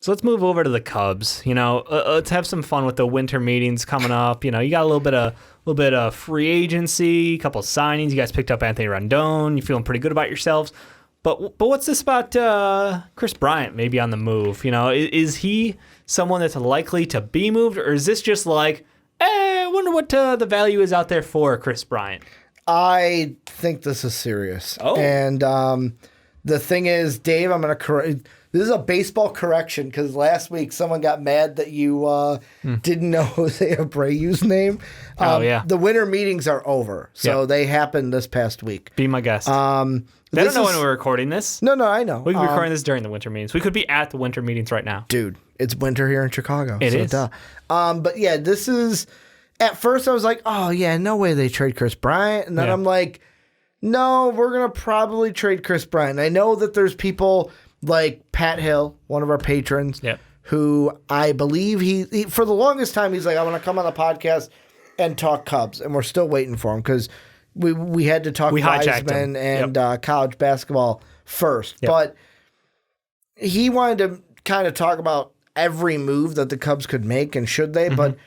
So let's move over to the Cubs. Let's have some fun with the winter meetings coming up. You got a little bit of free agency, a couple of signings. You guys picked up Anthony Rendon. You're feeling pretty good about yourselves. But what's this about Kris Bryant maybe on the move? Is he someone that's likely to be moved, or is this just like, I wonder what the value is out there for Kris Bryant? I think this is serious. Oh. And the thing is, Dave, I'm going to correct. This is a baseball correction because last week someone got mad that you didn't know Jose Abreu's name. Yeah. The winter meetings are over, so they happened this past week. Be my guest. They don't know when we're recording this. No, I know. We could be recording this during the winter meetings. We could be at the winter meetings right now. Dude, it's winter here in Chicago. It is. Duh. But yeah, this is... At first I was like, oh yeah, no way they trade Kris Bryant. And then I'm like, no, we're going to probably trade Kris Bryant. I know that there's people like Pat Hill, one of our patrons, who I believe he for the longest time, he's like, I want to come on the podcast and talk Cubs. And we're still waiting for him because we had to talk Wiseman and college basketball first. Yep. But he wanted to kind of talk about every move that the Cubs could make and should they, but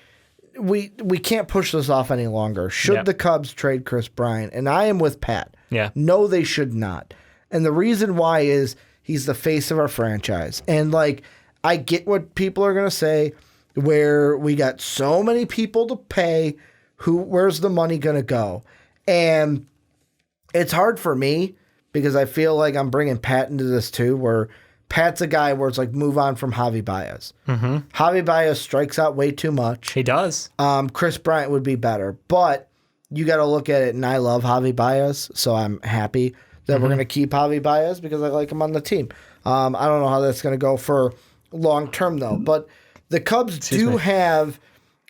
we can't push this off any longer. Should the Cubs trade Kris Bryant? And I am with Pat. Yeah. No, they should not. And the reason why is he's the face of our franchise. And like, I get what people are going to say, where we got so many people to pay, where's the money going to go? And it's hard for me because I feel like I'm bringing Pat into this too, where Pat's a guy where it's like, move on from Javi Baez. Mm-hmm. Javi Baez strikes out way too much. He does. Kris Bryant would be better. But you got to look at it, and I love Javi Baez, so I'm happy that we're going to keep Javi Baez because I like him on the team. I don't know how that's going to go for long term, though. But the Cubs have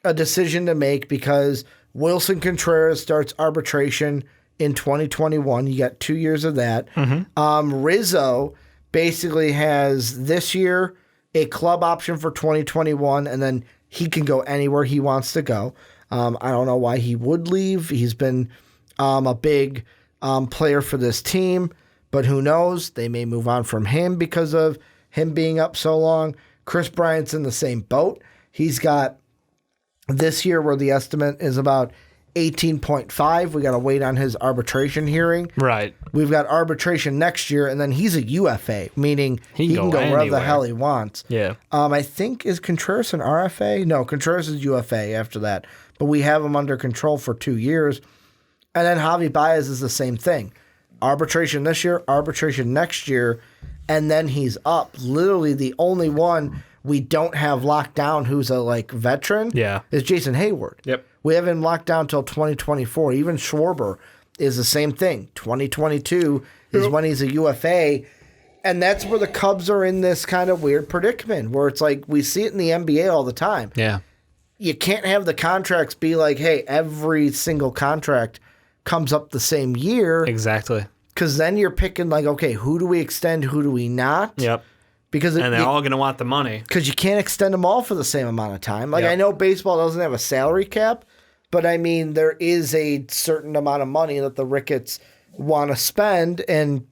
a decision to make because Wilson Contreras starts arbitration in 2021. You got 2 years of that. Rizzo basically has this year a club option for 2021, and then he can go anywhere he wants to go. I don't know why he would leave. He's been a big player for this team, but who knows? They may move on from him because of him being up so long. Kris Bryant's in the same boat. He's got this year where the estimate is about 18.5. We got to wait on his arbitration hearing. Right. We've got arbitration next year, and then he's a UFA, meaning he can go wherever the hell he wants. Yeah. I think, is Contreras an RFA? No, Contreras is UFA after that. But we have him under control for 2 years. And then Javi Baez is the same thing. Arbitration this year, arbitration next year, and then he's up. Literally the only one we don't have locked down who's a veteran is Jason Hayward. Yep. We have him locked down until 2024. Even Schwarber is the same thing. 2022 is when he's a UFA. And that's where the Cubs are in this kind of weird predicament where it's like we see it in the NBA all the time. Yeah. You can't have the contracts be like, hey, every single contract comes up the same year. Exactly. Because then you're picking like, okay, who do we extend, who do we not? Yep. Because and they're all going to want the money. Because you can't extend them all for the same amount of time. I know baseball doesn't have a salary cap, but I mean, there is a certain amount of money that the Ricketts want to spend. And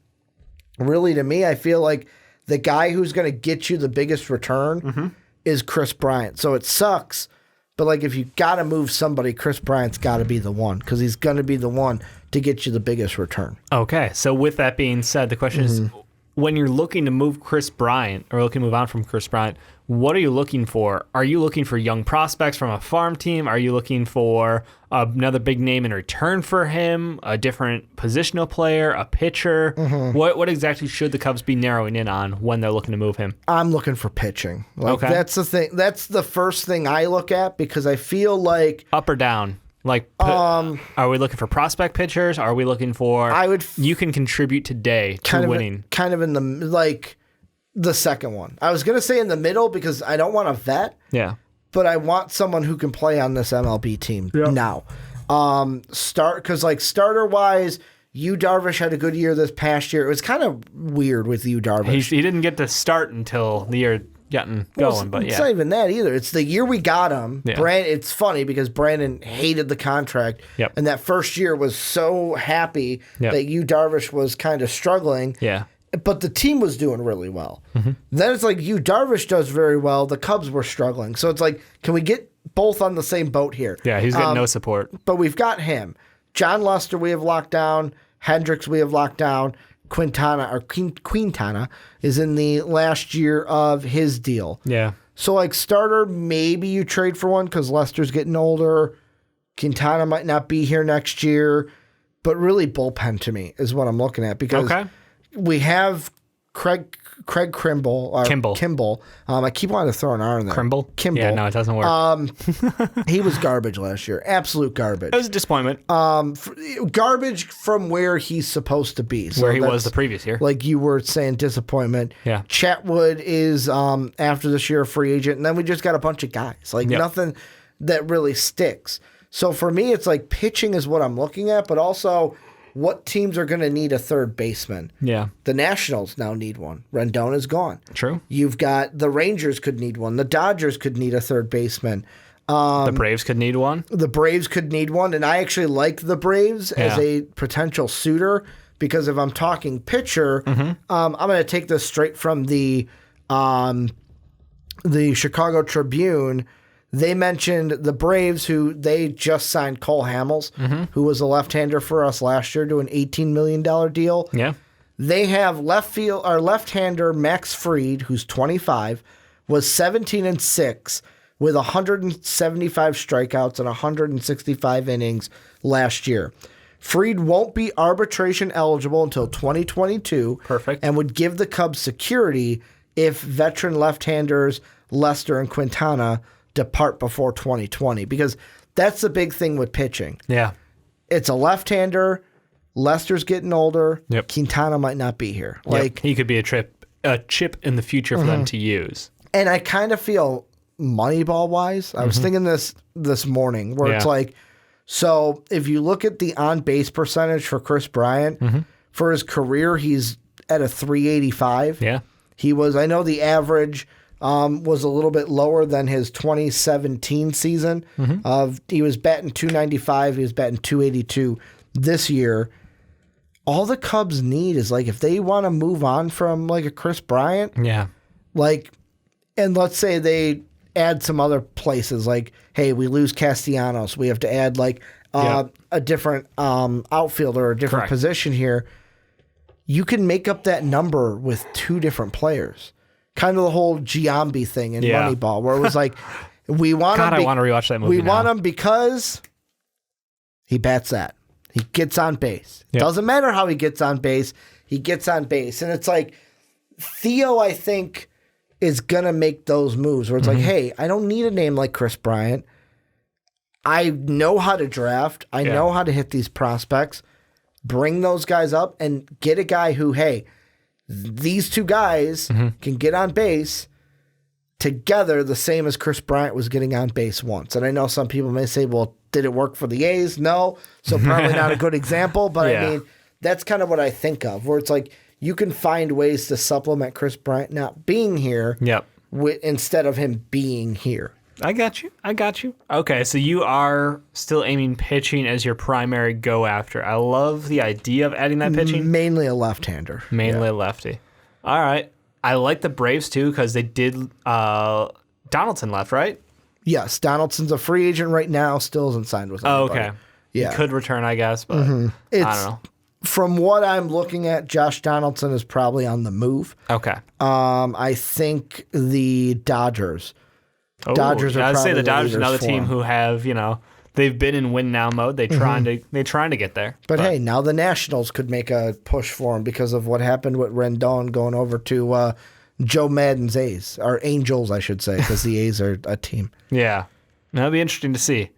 really, to me, I feel like the guy who's going to get you the biggest return is Kris Bryant. So it sucks. But if you got to move somebody, Kris Bryant's got to be the one because he's going to be the one to get you the biggest return. Okay. So with that being said, the question is, when you're looking to move Kris Bryant or looking to move on from Kris Bryant, what are you looking for? Are you looking for young prospects from a farm team? Are you looking for another big name in return for him? A different positional player? A pitcher? What exactly should the Cubs be narrowing in on when they're looking to move him? I'm looking for pitching. That's the thing. That's the first thing I look at because I feel like up or down. Are we looking for prospect pitchers? Are we looking for you can contribute today to winning? Kind of in the second one. I was going to say in the middle because I don't want a vet. Yeah. But I want someone who can play on this MLB team now. Because starter wise, Yu Darvish had a good year this past year. It was kind of weird with Yu Darvish. He didn't get to start until the year getting going, but it's not even that either. It's the year we got him. Yeah. It's funny because Brandon hated the contract, and that first year was so happy that Yu Darvish was kind of struggling. Yeah, but the team was doing really well. Then it's like Darvish does very well. The Cubs were struggling. So it's like, can we get both on the same boat here? Yeah, he's getting no support. But we've got him. John Lester we have locked down. Hendricks we have locked down. Quintana is in the last year of his deal. Yeah. So like starter, maybe you trade for one because Lester's getting older. Quintana might not be here next year. But really bullpen to me is what I'm looking at because we have Craig Kimbrell. Kimball. I keep wanting to throw an R in there. Kimball? Kimball. Yeah, no, it doesn't work. He was garbage last year. Absolute garbage. It was a disappointment. Garbage from where he's supposed to be. So where he was the previous year. Like you were saying, disappointment. Yeah. Chatwood is after this year a free agent. And then we just got a bunch of guys. Like nothing that really sticks. So for me, it's like pitching is what I'm looking at, but also what teams are going to need a third baseman. Yeah. The Nationals now need one. Rendon is gone. True. You've got the Rangers could need one. The Dodgers could need a third baseman. The Braves could need one. The Braves could need one, and I actually like the Braves as a potential suitor because if I'm talking pitcher, I'm going to take this straight from the Chicago Tribune. They mentioned the Braves, who they just signed Cole Hamels, who was a left-hander for us last year, to an $18 million deal. Yeah. They have left-hander Max Fried, who's 25, was 17-6 with 175 strikeouts and 165 innings last year. Fried won't be arbitration eligible until 2022. Perfect. And would give the Cubs security if veteran left-handers Lester and Quintana depart before 2020, because that's the big thing with pitching. Yeah. It's a left-hander. Lester's getting older. Yep. Quintana might not be here. Like he could be a chip in the future for them to use. And I kind of feel Moneyball-wise, I was thinking this morning, where it's like, so if you look at the on-base percentage for Kris Bryant, for his career, he's at a 385. Yeah. He was, I know the average was a little bit lower than his 2017 season. He was batting 295. He was batting 282 this year. All the Cubs need is like if they want to move on from like a Kris Bryant, like, and let's say they add some other places like, hey, we lose Castellanos, we have to add like a different outfielder or a different position here. You can make up that number with two different players. Kind of the whole Giambi thing in Moneyball, where it was like, we want him. I want to rewatch that movie. We want him because he bats that. He gets on base. Doesn't matter how he gets on base. He gets on base. And it's like, Theo, I think, is going to make those moves where it's like, hey, I don't need a name like Kris Bryant. I know how to draft. I know how to hit these prospects. Bring those guys up and get a guy who, hey, these two guys can get on base together the same as Kris Bryant was getting on base once. And I know some people may say, well, did it work for the A's? No. So probably not a good example. But I mean, that's kind of what I think of, where it's like you can find ways to supplement Kris Bryant not being here instead of him being here. I got you. Okay, so you are still aiming pitching as your primary go after. I love the idea of adding that pitching. Mainly a left-hander. Mainly a lefty. All right. I like the Braves too because they did Donaldson left, right? Yes, Donaldson's a free agent right now, still isn't signed with anybody. Oh, okay. Yeah. He could return, I guess, but I don't know. From what I'm looking at, Josh Donaldson is probably on the move. Okay. I think the Dodgers. Dodgers are I'd probably say the Dodgers are another team him. who have, they've been in win now mode. They're trying to get there. But hey, now the Nationals could make a push for him because of what happened with Rendon going over to Joe Madden's A's, or Angels, I should say, because the A's are a team. Yeah, that'll be interesting to see.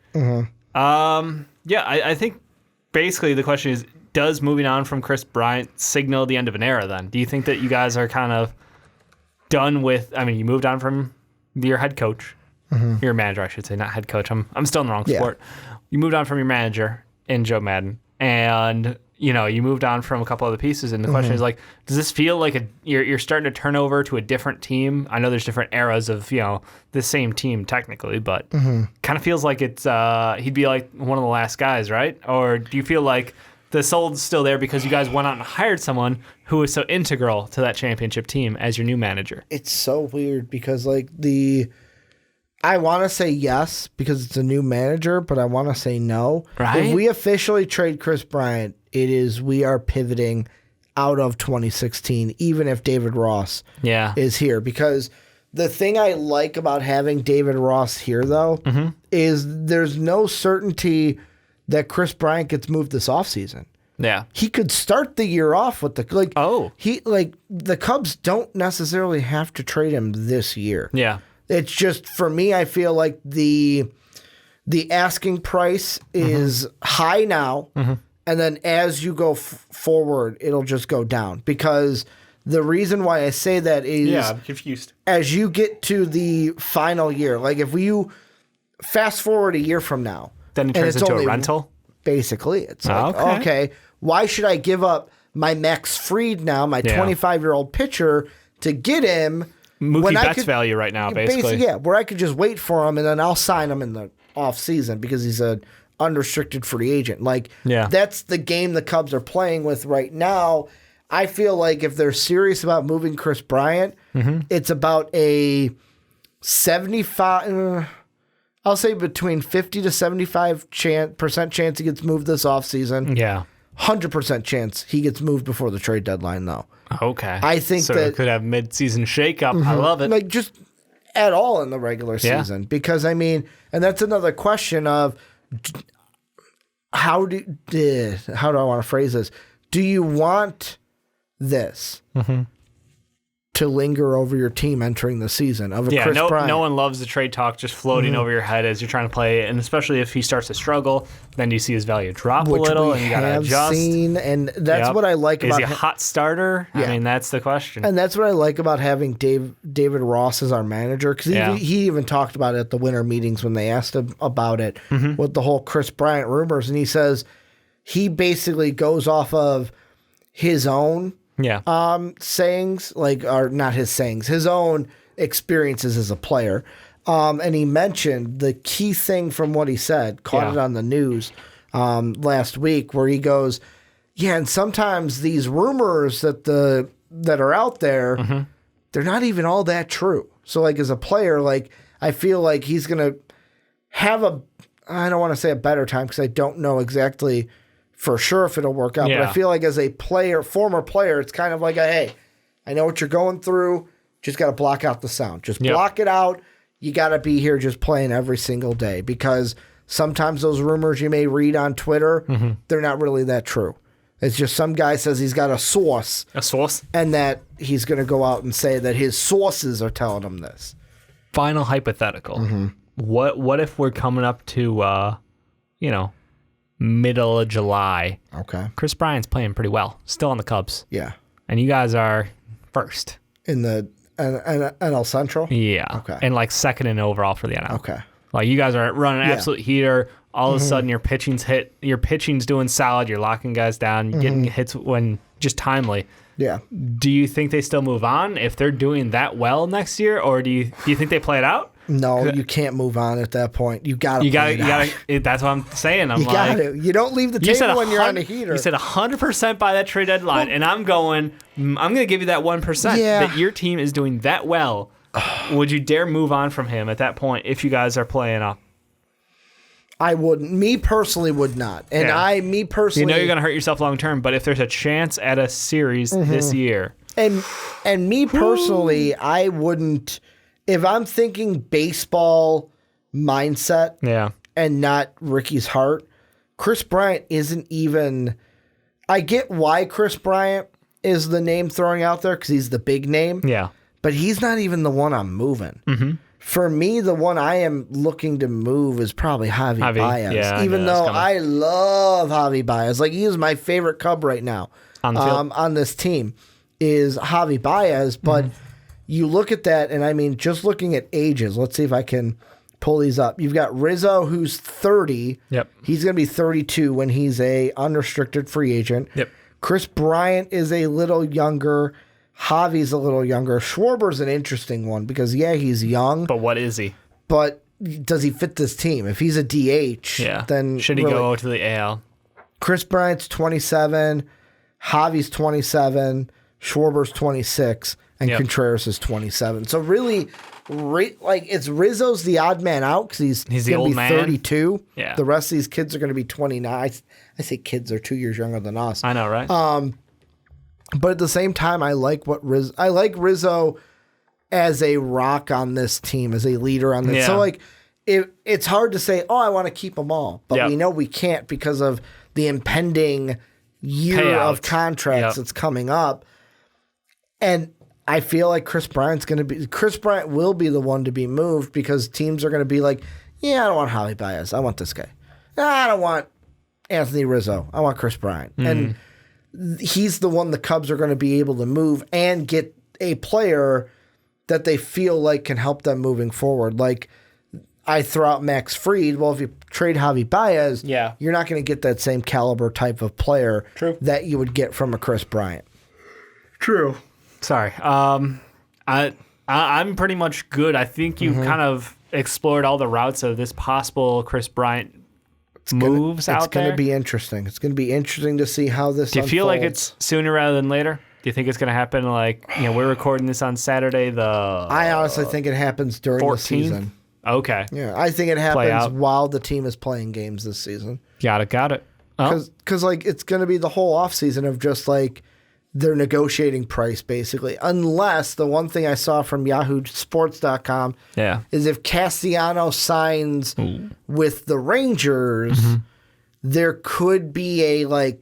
I think basically the question is, does moving on from Kris Bryant signal the end of an era? Then, do you think that you guys are kind of done with? I mean, you moved on from your head coach, your manager, I should say, not head coach. I'm still in the wrong sport. You moved on from your manager in Joe Madden, and you moved on from a couple other pieces. And the question is like, does this feel like you're starting to turn over to a different team? I know there's different eras of the same team technically, but kind of feels like it's he'd be like one of the last guys, right? Or do you feel like the sold's still there because you guys went out and hired someone who was so integral to that championship team as your new manager. It's so weird because I want to say yes because it's a new manager, but I want to say no. Right? If we officially trade Kris Bryant, we are pivoting out of 2016, even if David Ross is here. Because the thing I like about having David Ross here, though, is there's no certainty that Kris Bryant gets moved this offseason. Yeah. He could start the year off with the the Cubs don't necessarily have to trade him this year. Yeah. It's just, for me, I feel like the asking price is high now, and then as you go forward, it'll just go down. Because the reason why I say that is, I'm confused. As you get to the final year, like if you fast forward a year from now, then it turns into a rental? Basically, it's like, okay, why should I give up my Max Fried now, my 25-year-old pitcher, to get him? Mookie Betts value right now, basically. Where I could just wait for him and then I'll sign him in the off season because he's an unrestricted free agent. That's the game the Cubs are playing with right now. I feel like if they're serious about moving Kris Bryant, it's about a 75, I'll say between 50 to 75% chance he gets moved this offseason. Yeah. 100% chance he gets moved before the trade deadline, though. Okay. I think so that it could have mid-season shakeup. I love it. Just at all in the regular season. Because, and that's another question of how do I want to phrase this? Do you want this to linger over your team entering the season of Kris Bryant? No one loves the trade talk just floating over your head as you're trying to play, and especially if he starts to struggle, then you see his value drop a little, and you got to adjust. And that's what I like about him. Is he a hot starter? Yeah. That's the question. And that's what I like about having David Ross as our manager, because he even talked about it at the winter meetings when they asked him about it with the whole Kris Bryant rumors, and he says he basically goes off of his own sayings, or not his sayings, his own experiences as a player. And he mentioned the key thing from what he said, caught it on the news last week, where he goes, and sometimes these rumors that are out there, they're not even all that true. So as a player, I feel like he's going to have I don't want to say a better time because I don't know exactly for sure if it'll work out. But I feel like as a former player, it's kind of like hey, I know what you're going through. Just got to block out the sound. Just block it out. You got to be here just playing every single day, because sometimes those rumors you may read on Twitter, they're not really that true. It's just some guy says he's got a source. A source? And that he's going to go out and say that his sources are telling him this. Final hypothetical. What if we're coming up to, middle of July? Okay. Kris Bryant's playing pretty well. Still on the Cubs. Yeah. And you guys are first. In the NL Central? Yeah. Okay. And second in overall for the NL. Okay. You guys are running an absolute heater. All of a sudden, your pitching's doing solid. You're locking guys down. You're getting hits when just timely. Yeah. Do you think they still move on if they're doing that well next year, or do you think they play it out? No, you can't move on at that point. You got to. That's what I'm saying. You got to. You don't leave the table when you're on a heater. You said 100% by that trade deadline, and I'm going to give you that 1% that your team is doing that well. Would you dare move on from him at that point if you guys are playing up? I wouldn't. Me personally would not. And me personally, you're going to hurt yourself long term, but if there's a chance at a series this year. And me personally, I wouldn't. If I'm thinking baseball mindset and not Ricky's heart, Kris Bryant isn't even. I get why Kris Bryant is the name throwing out there because he's the big name. Yeah. But he's not even the one I'm moving. For me, the one I am looking to move is probably Javi Baez. Yeah, even though I love Javi Baez. He is my favorite Cub right now on this team is Javi Baez. But you look at that, and just looking at ages, let's see if I can pull these up. You've got Rizzo, who's 30. Yep. He's going to be 32 when he's a unrestricted free agent. Yep. Kris Bryant is a little younger. Javi's a little younger. Schwarber's an interesting one because, he's young. But what is he? But does he fit this team? If he's a DH, then should he go to the AL? Kris Bryant's 27, Javi's 27, Schwarber's 26, and Contreras is 27. So really, it's Rizzo's the odd man out because he's the going old to be man. 32. Yeah. The rest of these kids are going to be 29. I say kids, they're 2 years younger than us. I know, right? But at the same time, I like Rizzo as a rock on this team, as a leader on this. Yeah. So like, it's hard to say, oh, I want to keep them all, but we know we can't because of the impending year Payout. of contracts that's coming up. And I feel like Kris Bryant will be the one to be moved because teams are going to be like, yeah, I don't want Javi Baez. I want this guy. I don't want Anthony Rizzo. I want Kris Bryant. And he's the one the Cubs are going to be able to move and get a player that they feel like can help them moving forward. Like I throw out Max Fried. Well, if you trade Javi Baez, you're not going to get that same caliber type of player that you would get from a Kris Bryant. True. Sorry. I'm pretty much good. I think you've kind of explored all the routes of this possible Kris Bryant moves out there. It's going to be interesting. It's going to be interesting to see how this Do you feel like it's sooner rather than later? Do you think it's going to happen we're recording this on Saturday I honestly think it happens during 14th? the season. Okay. Yeah, I think it happens while the team is playing games this season. Got it. Because it's going to be the whole offseason of just like their negotiating price, basically. Unless the one thing I saw from YahooSports.com is if Castellanos signs with the Rangers, there could be a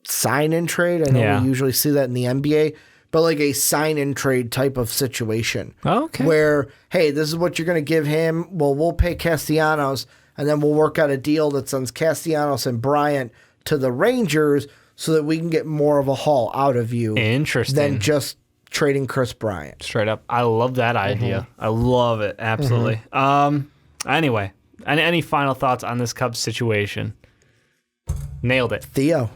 sign-in trade. I know we usually see that in the NBA, but like a sign-in trade type of situation. Okay. Where, hey, this is what you're going to give him. Well, we'll pay Castellanos, and then we'll work out a deal that sends Castellanos and Bryant to the Rangers so that we can get more of a haul out of you. Interesting. Than just trading Kris Bryant. Straight up. I love that idea. I love it. Absolutely. Anyway, any final thoughts on this Cubs situation? Nailed it. Theo,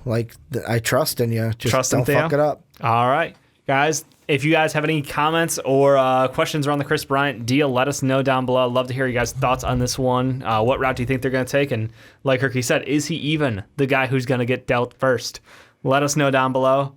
I trust in you. Just don't Theo? fuck it up. All right. Guys, if you guys have any comments or questions around the Kris Bryant deal, let us know down below. I'd love to hear you guys' thoughts on this one. What route do you think they're going to take? And like Ricky said, is he even the guy who's going to get dealt first? Let us know down below.